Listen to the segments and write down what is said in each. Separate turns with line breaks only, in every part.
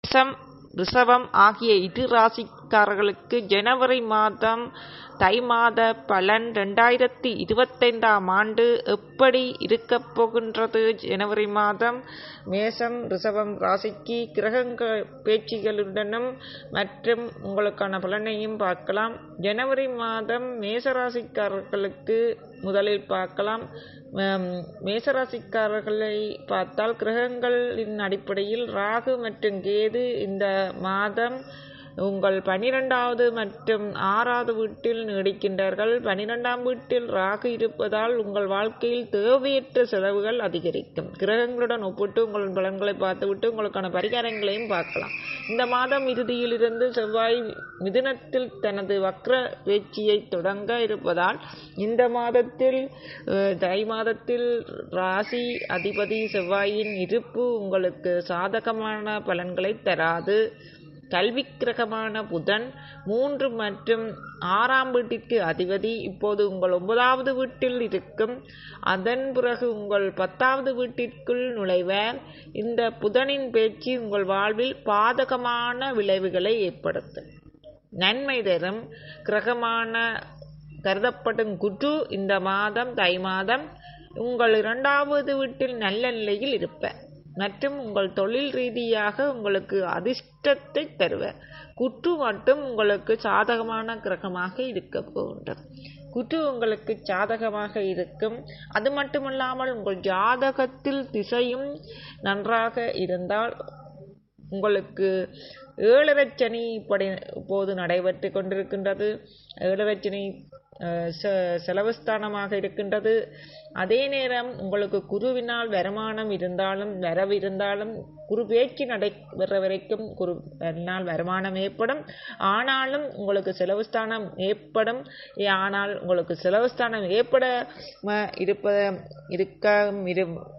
மேஷம் ரிஷபம் ஆகிய இரு ராசிக்காரர்களுக்கு ஜனவரி மாதம் தை மாத பலன் 2025 எப்படி இருக்கப் போகின்றது? ஜனவரி மாதம் மேஷம் ரிஷபம் ராசிக்கு கிரகங்கள் பேச்சுகளுடனும் மற்றும் உங்களுக்கான பலனையும் பார்க்கலாம். ஜனவரி மாதம் மேசராசிக்காரர்களுக்கு முதலில் பார்க்கலாம். மேசராசிக்காரர்களை பார்த்தால் கிரகங்களின் அடிப்படையில் ராகு மற்றும் கேது இந்த மாதம் உங்கள் 12வது மற்றும் 6வது வீட்டில் நீடிக்கின்றார்கள். 12ஆம் வீட்டில் ராகு இருப்பதால் உங்கள் வாழ்க்கையில் தேவையற்ற செலவுகள் அதிகரிக்கும். கிரகங்களுடன் ஒப்பிட்டு உங்கள் பலன்களை பார்த்துவிட்டு உங்களுக்கான பரிகாரங்களையும் பார்க்கலாம். இந்த மாதம் இறுதியிலிருந்து செவ்வாய் மிதுனத்தில் தனது வக்ர பேச்சியை தொடங்க இருப்பதால் இந்த மாதத்தில் தை மாதத்தில் ராசி அதிபதி செவ்வாயின் இருப்பு உங்களுக்கு சாதகமான பலன்களை தராது. கல்வி கிரகமான புதன் 3 மற்றும் 6ஆம் வீட்டிற்கு அதிபதி இப்போது உங்கள் 9வது வீட்டில் இருக்கும். அதன் பிறகு உங்கள் 10வது வீட்டிற்குள் நுழைவார். இந்த புதனின் பேச்சு உங்கள் வாழ்வில் பாதகமான விளைவுகளை ஏற்படுத்தும். நன்மை தரும் கிரகமான கருதப்படும் குரு இந்த மாதம் தை மாதம் உங்கள் 2வது வீட்டில் நல்ல நிலையில் இருப்பார் மற்றும் உங்கள் தொழில் ரீதியாக உங்களுக்கு அதிர்ஷ்டத்தை தருவார். குரு மட்டும் உங்களுக்கு சாதகமான கிரகமாக இருக்க போகின்றது. குரு உங்களுக்கு சாதகமாக இருக்கும். அது மட்டுமல்லாமல் உங்கள் ஜாதகத்தில் திசையும் நன்றாக இருந்தால் உங்களுக்கு 7.5 சனி இப்போது நடைபெற்று கொண்டிருக்கின்றது. 7.5 சனி செலவுஸ்தானமாக இருக்கின்றது. அதே நேரம் உங்களுக்கு குருவினால் வருமானம் இருந்தாலும் வரவு இருந்தாலும் குரு பேச்சு நடைபெற வரைக்கும் குருவினால் வருமானம் ஏற்படும். ஆனாலும் உங்களுக்கு செலவுஸ்தானம் ஏற்படும். ஆனால் உங்களுக்கு செலவுஸ்தானம் ஏற்பட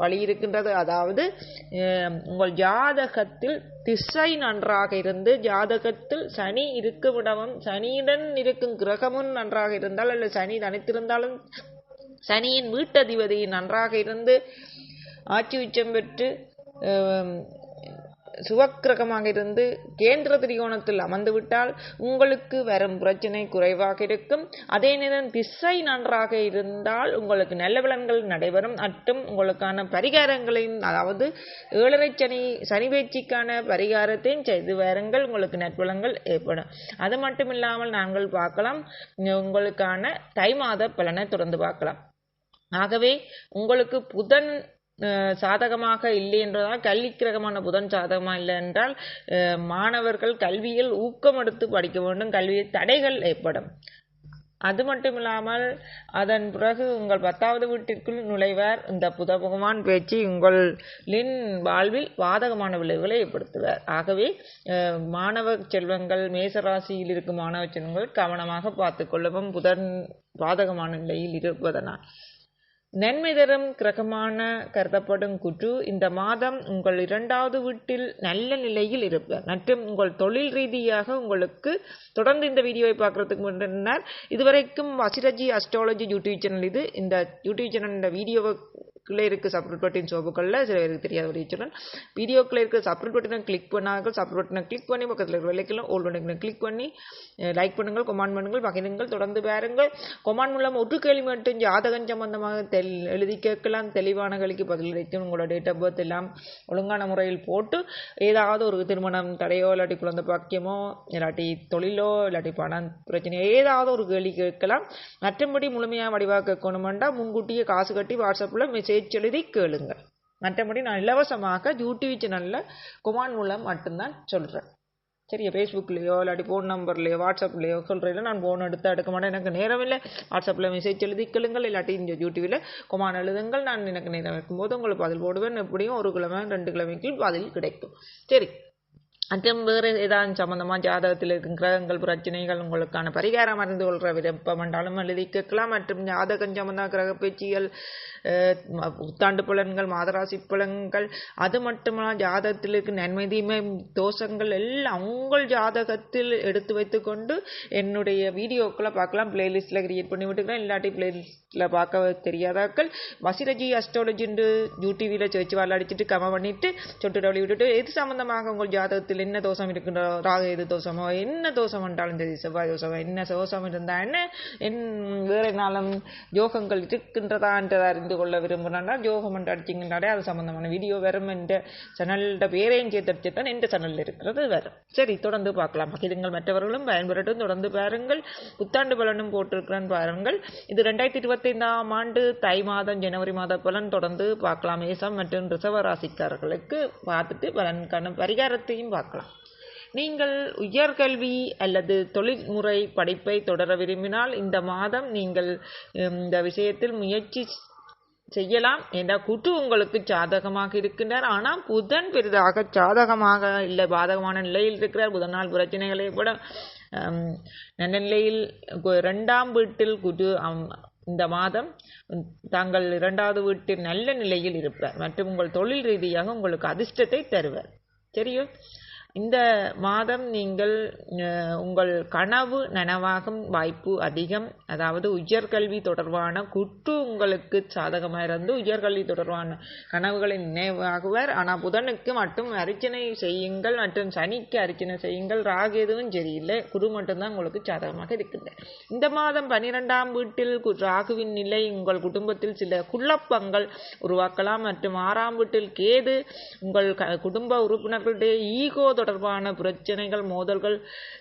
வழி இருக்கின்றது. அதாவது உங்கள் ஜாதகத்தில் திசை நன்றாக இருந்து ஜாதகத்தில் சனி இருக்குமிடமும் சனியுடன் இருக்கும் கிரகமும் நன்றாக இருந்தால் அல்லது சனி தனித்திருந்தாலும் சனியின் வீட்டதிபதி நன்றாக இருந்து ஆட்சி உச்சம் பெற்று சுவக்கிரகமாக இருந்து கேந்திர திரிகோணத்தில் அமர்ந்துவிட்டால் உங்களுக்கு வரும் பிரச்சனை குறைவாக இருக்கும். அதே நேரம் திசை நன்றாக இருந்தால் உங்களுக்கு நல்ல பலன்கள் நடைபெறும். மற்றும் உங்களுக்கான பரிகாரங்களையும் அதாவது 7.5 சனி பேச்சுக்கான பரிகாரத்தையும் செய்து வாருங்கள். உங்களுக்கு நற்பலன்கள் ஏற்படும். அது மட்டும் இல்லாமல் நாங்கள் பார்க்கலாம் உங்களுக்கான தை மாத பலனை தொடர்ந்து பார்க்கலாம். ஆகவே உங்களுக்கு புதன் சாதகமாக இல்லை என்றால் கல்வி கிரகமான புதன் சாதகமாக இல்லை என்றால் மாணவர்கள் கல்வியில் ஊக்கம் எடுத்து படிக்க வேண்டும். கல்வியில் தடைகள் ஏற்படும். அது மட்டுமில்லாமல் அதன் பிறகு உங்கள் 10வது வீட்டிற்குள் நுழைவார். இந்த புத பகவான் பேச்சு உங்களின் வாழ்வில் பாதகமான விளைவுகளை ஏற்படுத்துவார். ஆகவே மாணவ செல்வங்கள் மேசராசியில் இருக்கும் மாணவ செல்வங்கள் கவனமாக பார்த்து கொள்ளவும் புதன் பாதகமான நிலையில் இருப்பதனால். நன்மை தரும் கிரகமான கருதப்படும் குரு இந்த மாதம் உங்கள் 2வது வீட்டில் நல்ல நிலையில் இருப்பார் மற்றும் உங்கள் தொழில் ரீதியாக உங்களுக்கு தொடர்ந்து இந்த வீடியோவை பார்க்கறதுக்கு முன்னர் இதுவரைக்கும் வசிரஜி அஸ்ட்ராலஜி யூடியூப் சேனல் இது. இந்த யூடியூப் சேனல் இந்த வீடியோவை இருக்க சப்ஸ்கிரைப் பட்டன் சோப்புக்கல்ல சில பேருக்கு தெரியாத ஒரு சேனல். வீடியோக்குள்ள இருக்க சப்ஸ்கிரைப் பட்டனை கிளிக் பண்ணார்கள். சப்ஸ்கிரைப் பட்டனை கிளிக் பண்ணி பக்கத்தில் இருக்கிற வெள்ளைக்கெல்லாம் ஓல் பட்டனை கிளிக் பண்ணி லைக் பண்ணுங்கள், கமெண்ட் பண்ணுங்கள், பகிருங்கள், தொடர்ந்து பாருங்கள். கமெண்ட் மூலம் ஒரு கேள்வி மட்டும் ஜாதகம் சம்பந்தமாக எழுதி கேட்கலாம். தெளிவான கேள்விக்கு பதிலளிக்கும். உங்களோட டேட் ஆஃப் பர்த் எல்லாம் ஒழுங்கான முறையில் போட்டு ஏதாவது ஒரு திருமணம் தடையோ இல்லாட்டி குழந்தை பாக்கியமோ இல்லாட்டி தொழிலோ இல்லாட்டி பணம் பிரச்சனையோ ஏதாவது ஒரு கேள்வி கேட்கலாம். மற்றபடி முழுமையாக வடிவாக கேட்கணுமெண்டா முன்கூட்டியே காசு கட்டி வாட்ஸ்அப்பில் மெசேஜ் எழுதி கேளுங்கள். மற்றபடி நான் இலவசமாக யூடியூப் சேனல்ல கமெண்ட் மூலம் மட்டும்தான் சொல்றேன். சரியா? ஃபேஸ்புக்லேயோ இல்லாட்டி ஃபோன் நம்பர்லையோ வாட்ஸ்அப்லையோ சொல்கிறேன். நான் ஃபோன் எடுக்க மாட்டேன். எனக்கு நேரம் இல்லை. வாட்ஸ்அப்பில் மெசேஜ் எழுதி கேளுங்கள். இல்லாட்டி இந்த யூடியூபில் கமெண்ட் எழுதுங்கள். நான் எனக்கு நேரம் இருக்கும்போது உங்களுக்கு பதில் போடுவேன். எப்படியும் 1 கிழமை 2 கிழமைக்கு பதில் கிடைக்கும். சரி, மற்றும் வேறு ஏதாவது சம்பந்தமாக ஜாதகத்தில் இருக்கும் கிரகங்கள் பிரச்சனைகள் உங்களுக்கான பரிகாரம் அறிந்து கொள்கிற விருப்பம் என்றாலும் எழுதி கேட்கலாம். மற்றும் ஜாதகம் சம்பந்த கிரக பேச்சுகள் புத்தாண்டு பலன்கள் மாதராசி பலன்கள் அது மட்டுமல்ல ஜாதகத்தில் இருக்கும் நன்மை தீமை தோஷங்கள் எல்லாம் உங்கள் ஜாதகத்தில் எடுத்து வைத்துக்கொண்டு என்னுடைய வீடியோக்களை பார்க்கலாம். பிளேலிஸ்ட்டில் கிரியேட் பண்ணி விட்டுக்கிறேன். இல்லாட்டி பிளேலிஸ்ட்டில் பார்க்க தெரியாதாக்கள் வசிரஜி அஸ்ட்ராலஜி யூடியூபில் சேர்ச்சி வரல அடிச்சுட்டு கமெண்ட் பண்ணிட்டு சொட்டு டவுளி விட்டுட்டு எது சம்பந்தமாக உங்கள் ஜாதகத்தில் ஜாதகத்தில் என்ன தோஷம் இருக்கின்ற ராகு எது தோஷமோ என்ன தோஷம் என்றாலும் சரி, செவ்வாய் தோஷமோ என்ன தோஷம் இருந்தா என்ன வேறு நாளும் யோகங்கள் இருக்கின்றதா என்று அறிந்து கொள்ள விரும்புகிறால் யோகம் என்று அடிச்சிங்கன்னாலே அது சம்பந்தமான வீடியோ வரும். என்ற சேனலோட பேரையும் சேர்த்தடிச்சுதான் எந்த சேனலில் இருக்கிறது வரும். சரி, தொடர்ந்து பார்க்கலாம். பகிருங்கள், மற்றவர்களும் பயன்பெறட்டும். தொடர்ந்து பாருங்கள். புத்தாண்டு பலனும் போட்டிருக்கிறேன் பாருங்கள். இது 2025ஆம் ஆண்டு தை மாதம் ஜனவரி மாத பலன் தொடர்ந்து பார்க்கலாம். மேசம் மற்றும் ரிஷப ராசிக்காரர்களுக்கு பார்த்துட்டு பலனுக்கான பரிகாரத்தையும் பார்க்கலாம். நீங்கள் உயர்கல்வி அல்லது தொழில்முறை படிப்பை தொடர விரும்பினால் இந்த மாதம் நீங்கள் இந்த விஷயத்தில் முயற்சி செய்யலாம். என்ற குட்டு உங்களுக்கு சாதகமாக இருக்கின்றார். ஆனால் புதன் பெரிதாக சாதகமாக இல்லை, பாதகமான நிலையில் இருக்கிறார். புதனால் பிரச்சனைகளை விட நல்ல நிலையில் 2ஆம் வீட்டில் குரு இந்த மாதம் தாங்கள் 2வது வீட்டில் நல்ல நிலையில் இருப்பார் மற்றும் உங்கள் தொழில் ரீதியாக உங்களுக்கு அதிர்ஷ்டத்தை தருவார். சரியோ? இந்த மாதம் நீங்கள் உங்கள் கனவு நனவாகும் வாய்ப்பு அதிகம். அதாவது உயர்கல்வி தொடர்பான குட்டு உங்களுக்கு சாதகமாக இருந்து உயர்கல்வி தொடர்பான கனவுகளை நினைவாகுவார். ஆனால் புதனுக்கு மட்டும் அர்ச்சனை செய்யுங்கள் மற்றும் சனிக்கு அர்ச்சனை செய்யுங்கள். ராகு எதுவும் சரியில்லை, குரு மட்டும்தான் உங்களுக்கு சாதகமாக இருக்கின்றது. இந்த மாதம் 12ஆம் வீட்டில் ராகுவின் நிலை உங்கள் குடும்பத்தில் சில குழப்பங்கள் உருவாக்கலாம் மற்றும் 6ஆம் வீட்டில் கேது உங்கள் குடும்ப உறுப்பினர்களுடைய ஈகோ தொடர்பான பிரச்சனைகள், மோதல்கள்,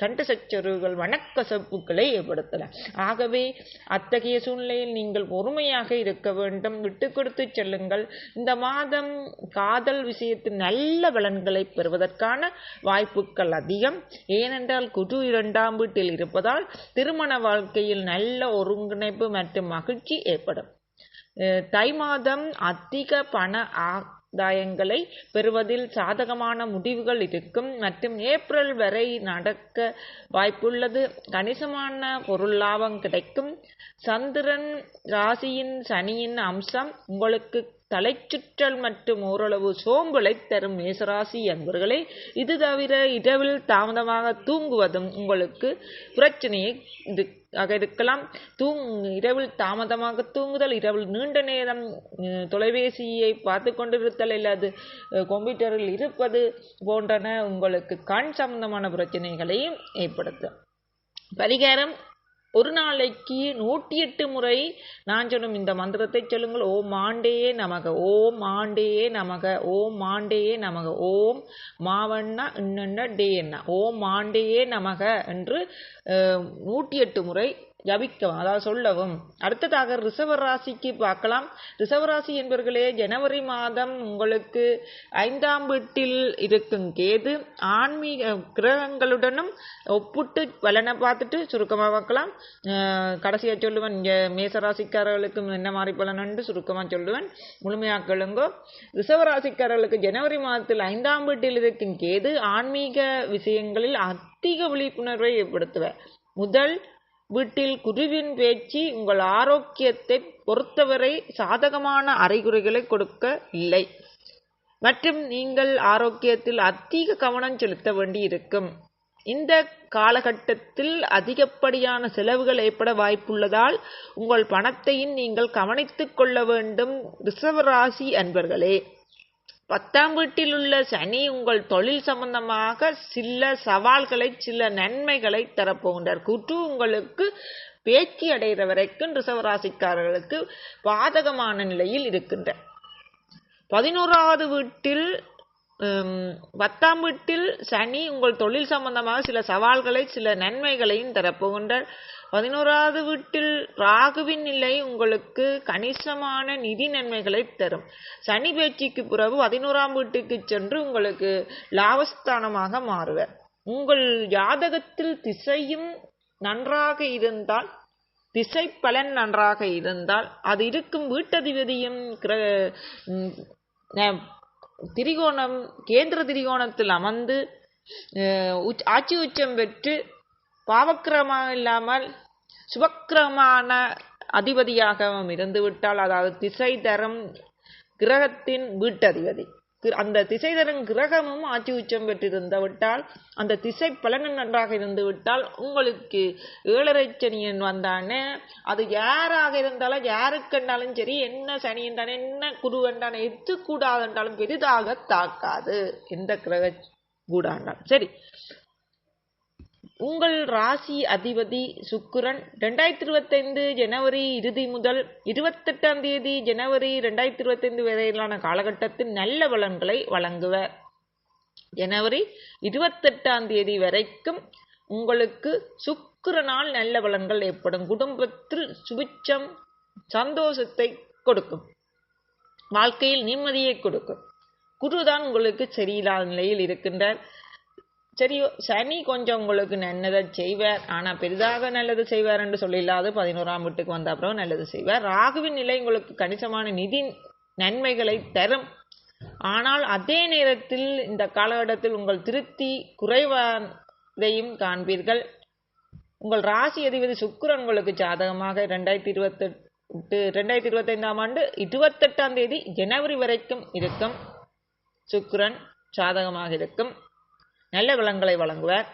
சண்டை சச்சரவுகள், மனக்கசப்புகளை ஏற்படுத்தலாம். ஆகவே அத்தகைய சூழ்நிலையில் நீங்கள் பொறுமையாக இருக்க வேண்டும், விட்டு கொடுத்து செல்லுங்கள். இந்த மாதம் காதல் விஷயத்தில் நல்ல பலன்களை பெறுவதற்கான வாய்ப்புகள் அதிகம். ஏனென்றால் குரு 2ஆம் வீட்டில் இருப்பதால் திருமண வாழ்க்கையில் நல்ல ஒருங்கிணைப்பு மற்றும் மகிழ்ச்சி ஏற்படும். தை மாதம் அதிக பண ஆதாயங்களை பெறுவதில் சாதகமான முடிவுகள் இருக்கும் மற்றும் ஏப்ரல் வரை நடக்க வாய்ப்புள்ளது. கணிசமான பொருள் லாபம் கிடைக்கும். சந்திரன் ராசியின் சனியின் அம்சம் உங்களுக்கு தலைச்சுற்றல் மற்றும் ஓரளவு சோம்பலை தரும் மேசராசி அன்பர்களே. இது தவிர இரவில் தாமதமாக தூங்குவதும் உங்களுக்கு பிரச்சனையை இருக்கலாம். இரவில் தாமதமாக தூங்குதல், இரவில் நீண்ட நேரம் தொலைபேசியை பார்த்து கொண்டிருத்தல் அல்லது கம்ப்யூட்டரில் இருப்பது போன்றன உங்களுக்கு கண் சம்பந்தமான பிரச்சனைகளையும் ஏற்படுத்தும். பரிகாரம்: ஒரு நாளைக்கு 108 முறை நான் சொல்லும் இந்த மந்திரத்தை சொல்லுங்கள். ஓம் ஆண்டேயே நமக, ஓம் ஆண்டேயே நமக, ஓம் ஆண்டேயே நமக, ஓம் மாவண்ணா இன்ன டே என்ன, ஓம் ஆண்டேயே நமக என்று 108 முறை ஜபிக்கவும், அதாவது சொல்லவும். அடுத்ததாக ரிஷப ராசிக்கு பார்க்கலாம். ரிஷபராசி என்பவர்களே, ஜனவரி மாதம் உங்களுக்கு 5ஆம் வீட்டில் இருக்கும் கேது ஆன்மீக கிரகங்களுடனும் ஒப்பிட்டு பலனை பார்த்துட்டு சுருக்கமாக பார்க்கலாம். கடைசியாக சொல்லுவேன், மேசராசிக்காரர்களுக்கு என்ன மாதிரி பலன் என்று சுருக்கமாக சொல்லுவேன், முழுமையாக கேளுங்கோ. ரிஷபராசிக்காரர்களுக்கு ஜனவரி மாதத்தில் 5ஆம் வீட்டில் இருக்கும் கேது ஆன்மீக விஷயங்களில் அதிக விழிப்புணர்வை ஏற்படுத்துவார். முதல் வீட்டில் குருவின் பேச்சு உங்கள் ஆரோக்கியத்தை பொறுத்தவரை சாதகமான அறிகுறிகளை கொடுக்க இல்லை மற்றும் நீங்கள் ஆரோக்கியத்தில் அதிக கவனம் செலுத்த வேண்டி இருக்கும். இந்த காலகட்டத்தில் அதிகப்படியான செலவுகள் ஏற்பட வாய்ப்புள்ளதால் உங்கள் பணத்தையும் நீங்கள் கவனித்துக் கொள்ள வேண்டும். ரிஷபராசி அன்பர்களே, 10ஆம் வீட்டில் உள்ள சனி உங்கள் தொழில் சம்பந்தமாக சில சவால்களை, சில நன்மைகளை தரப்போகின்றார். குரு உங்களுக்கு பேச்சு அடைகிற வரைக்கும் ரிஷபராசிக்காரர்களுக்கு பாதகமான நிலையில் இருக்கின்றார். 11ஆவது வீட்டில் 10ஆம் வீட்டில் சனி உங்கள் தொழில் சம்பந்தமாக சில சவால்களை, சில நன்மைகளையும் தரப்போகின்றார். 11ஆவது வீட்டில் ராகுவின் நிலை உங்களுக்கு கணிசமான நிதி நன்மைகளை தரும். சனி பேச்சுக்கு பிறகு 11ஆம் வீட்டுக்கு சென்று உங்களுக்கு லாபஸ்தானமாக மாறுவார். உங்கள் ஜாதகத்தில் திசையும் நன்றாக இருந்தால், திசை பலன் நன்றாக இருந்தால், அது இருக்கும் வீட்டதிபதியும் திரிகோணம் கேந்திர திரிகோணத்தில் அமர்ந்து ஆட்சி உச்சம் பெற்று பாவக்கிரமாக இல்லாமல் சுபக்கிரமான அதிபதியாகவும் இருந்துவிட்டால், அதாவது திசை தரும் கிரகத்தின் வீட்டதிபதி, அந்த திசை தரும் கிரகமும் ஆட்சி உச்சம் பெற்றிருந்து விட்டால், அந்த திசை பலனும் நன்றாக இருந்து விட்டால், உங்களுக்கு 7.5 சனியன் வந்தானே, அது யாராக இருந்தாலும் யாருக்கு என்றாலும் சரி, என்ன சனி என்றாலும் என்ன குரு என்றாலும் எது கூடாது என்றாலும் பெரிதாக தாக்காது. எந்த கிரக கூடாண்டாம். சரி, உங்கள் ராசி அதிபதி சுக்கிரன் 2025 ஜனவரி இறுதி முதல் 28 ஜனவரி 2025 வரையிலான காலகட்டத்தில் நல்ல பலன்களை வழங்குவார். ஜனவரி 28 வரைக்கும் உங்களுக்கு சுக்கிரனால் நல்ல பலன்கள் ஏற்படும். குடும்பத்தில் சுபிட்சம், சந்தோஷத்தை கொடுக்கும். வாழ்க்கையில் நிம்மதியை கொடுக்கும். குருதான் உங்களுக்கு சரியில்லாத நிலையில் இருக்கின்றார். சரியோ, சனி கொஞ்சம் உங்களுக்கு நல்லதை செய்வார், ஆனால் பெரிதாக நல்லது செய்வார் என்று சொல்லில்லாது 11ஆம் வீட்டுக்கு வந்த அப்புறம் நல்லது செய்வார். ராகுவின் நிலை உங்களுக்கு கணிசமான நிதி நன்மைகளை தரும். ஆனால் அதே நேரத்தில் இந்த காலகட்டத்தில் உங்கள் திருப்தி குறைவாதையும் காண்பீர்கள். உங்கள் ராசி அதிபதி சுக்கிரன் உங்களுக்கு சாதகமாக 2025ஆம் ஆண்டு 28 ஜனவரி வரைக்கும் இருக்கும். சுக்கிரன் சாதகமாக இருக்கும், நல்ல பலன்களை வழங்குவார்.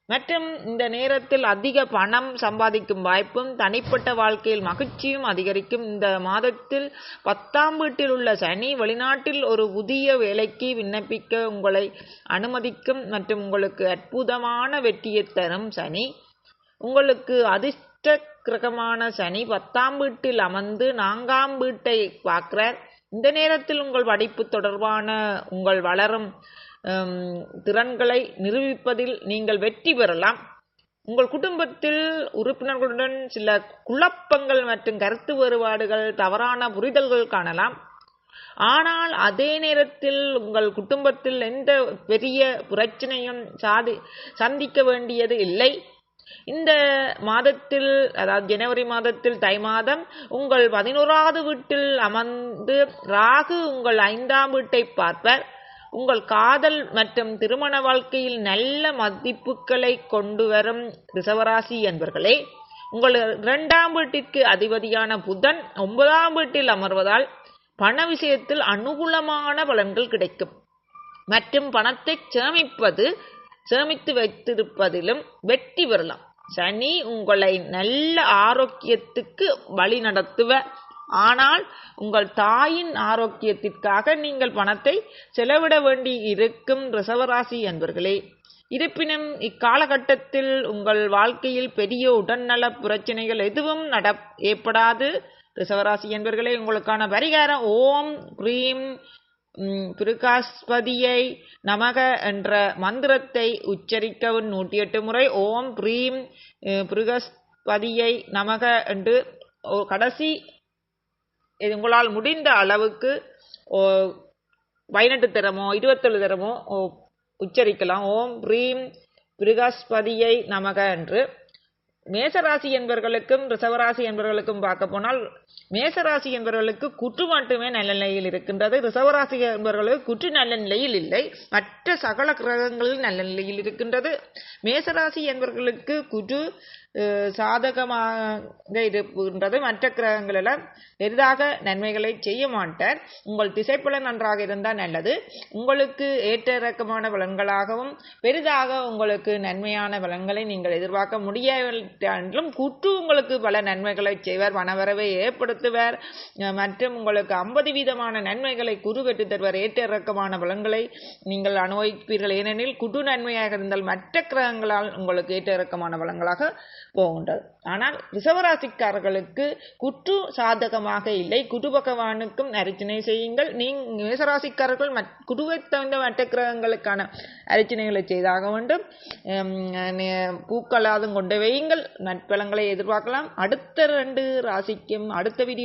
மற்றும் இந்த நேரத்தில் அதிக பணம் சம்பாதிக்கும் வாய்ப்பும் தனிப்பட்ட வாழ்க்கையில் மகிழ்ச்சியும் அதிகரிக்கும். இந்த மாதத்தில் 10ஆம் வீட்டில் உள்ள சனி வெளிநாட்டில் ஒரு புதிய வேலைக்கு விண்ணப்பிக்க உங்களை அனுமதிக்கும் மற்றும் உங்களுக்கு அற்புதமான வெற்றியை தரும். சனி உங்களுக்கு அதிர்ஷ்ட கிரகமான சனி 10ஆம் வீட்டில் அமர்ந்து 4ஆம் வீட்டை பார்க்கிறார். இந்த நேரத்தில் உங்கள் படிப்பு தொடர்பான உங்கள் வளரும் திறன்களை நிரூபிப்பதில் நீங்கள் வெற்றி பெறலாம். உங்கள் குடும்பத்தில் உறுப்பினர்களுடன் சில குழப்பங்கள் மற்றும் கருத்து வேறுபாடுகள், தவறான புரிதல்கள் காணலாம். ஆனால் அதே நேரத்தில் உங்கள் குடும்பத்தில் எந்த பெரிய பிரச்சனையும் சந்திக்க வேண்டியது இல்லை. இந்த மாதத்தில், அதாவது ஜனவரி மாதத்தில், தை மாதம் உங்கள் 11ஆவது வீட்டில் அமர்ந்து ராகு உங்கள் 5ஆம் வீட்டை பார்ப்பார். உங்கள் காதல் மற்றும் திருமண வாழ்க்கையில் நல்ல மதிப்புகளை கொண்டு வரும் ரிஷபராசி என்பர்களே, உங்கள் 2ஆம் வீட்டிற்கு அதிபதியான புதன் 9ஆம் வீட்டில் அமர்வதால் பண விஷயத்தில் அனுகூலமான பலன்கள் கிடைக்கும் மற்றும் பணத்தை சேமித்து வைத்திருப்பதிலும் வெற்றி பெறலாம். சனி உங்களை நல்ல ஆரோக்கியத்துக்கு வழி நடத்துவர். ஆனால் உங்கள் தாயின் ஆரோக்கியத்திற்காக நீங்கள் பணத்தை செலவிட வேண்டி இருக்கும் ரிஷபராசி என்பர்களே. இருப்பினும் இக்காலகட்டத்தில் உங்கள் வாழ்க்கையில் பெரிய உடல்நல பிரச்சனைகள் எதுவும் ஏற்படாது. ரிஷபராசி என்பர்களே, உங்களுக்கான பரிகாரம் ஓம் ப்ரீம் பிருகஸ்பதியை நமக என்ற மந்திரத்தை உச்சரிக்கவும் 108 முறை ஓம் ப்ரீம் பிருகஸ்பதியை நமக என்று கடைசி உங்களால் முடிந்த அளவுக்கு 18 தரமோ 27 தரமோ உச்சரிக்கலாம். ஓம் ப்ரீம் பிருகஸ்பதியை நமக என்று. மேசராசி என்பவர்களுக்கும் ரிஷபராசி என்பவர்களுக்கும் பார்க்க போனால், மேசராசி என்பவர்களுக்கு குற்று மட்டுமே நல்ல நிலையில் இருக்கின்றது. ரிஷபராசி என்பவர்களுக்கு குற்று நல்ல நிலையில் இல்லை. மற்ற சகல கிரகங்களில் நல்ல நிலையில் இருக்கின்றது. மேசராசி என்பவர்களுக்கு குற்று சாதகமாக இருக்கின்றது. மற்ற கிரகங்களெல்லாம் பெரிதாக நன்மைகளை செய்ய மாட்டார். உங்கள் திசைப்பலன் நன்றாக இருந்தால் நல்லது. உங்களுக்கு ஏற்ற இறக்கமான பலன்களாகவும் பெரிதாக உங்களுக்கு நன்மையான பலன்களை நீங்கள் எதிர்பார்க்க முடியாவிட்டாலும் குற்று உங்களுக்கு பல நன்மைகளை செய்வார், பணவரவை ஏற்படுத்துவார் மற்றும் உங்களுக்கு 50% நன்மைகளை குரு பெற்று தருவார். ஏற்ற இறக்கமான பலன்களை நீங்கள் அனுபவிப்பீர்கள். ஏனெனில் குரு நன்மையாக இருந்தால் மற்ற கிரகங்களால் உங்களுக்கு ஏற்ற இறக்கமான பலன்களாக போகின்றது. ஆனால் ரிஷபராசிக்காரர்களுக்கு குற்று சாதகமாக இல்லை. குரு பகவானுக்கும் அர்ச்சனை செய்யுங்கள். மேசராசிக்காரர்கள் குருவை தவிர்த்த மற்ற கிரகங்களுக்கான அர்ச்சனைகளை செய்தாக வேண்டும். பூக்களாதும் கொண்டு வையுங்கள், நற்பலன்களை எதிர்பார்க்கலாம். அடுத்த 2 ராசிக்கும் அடுத்த வீடியோ